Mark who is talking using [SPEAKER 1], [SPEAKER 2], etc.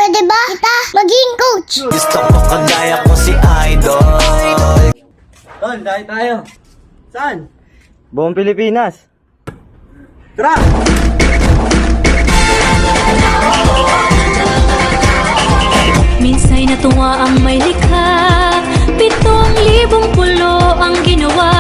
[SPEAKER 1] Pwede ba kita maging coach?
[SPEAKER 2] Gusto ko kagaya ko si Idol.
[SPEAKER 3] Tol, dahil tayo. Saan?
[SPEAKER 4] Buong Pilipinas.
[SPEAKER 3] Tara!
[SPEAKER 5] Minsa'y natuwa ang may likha, 7,000 pulo ang ginawa.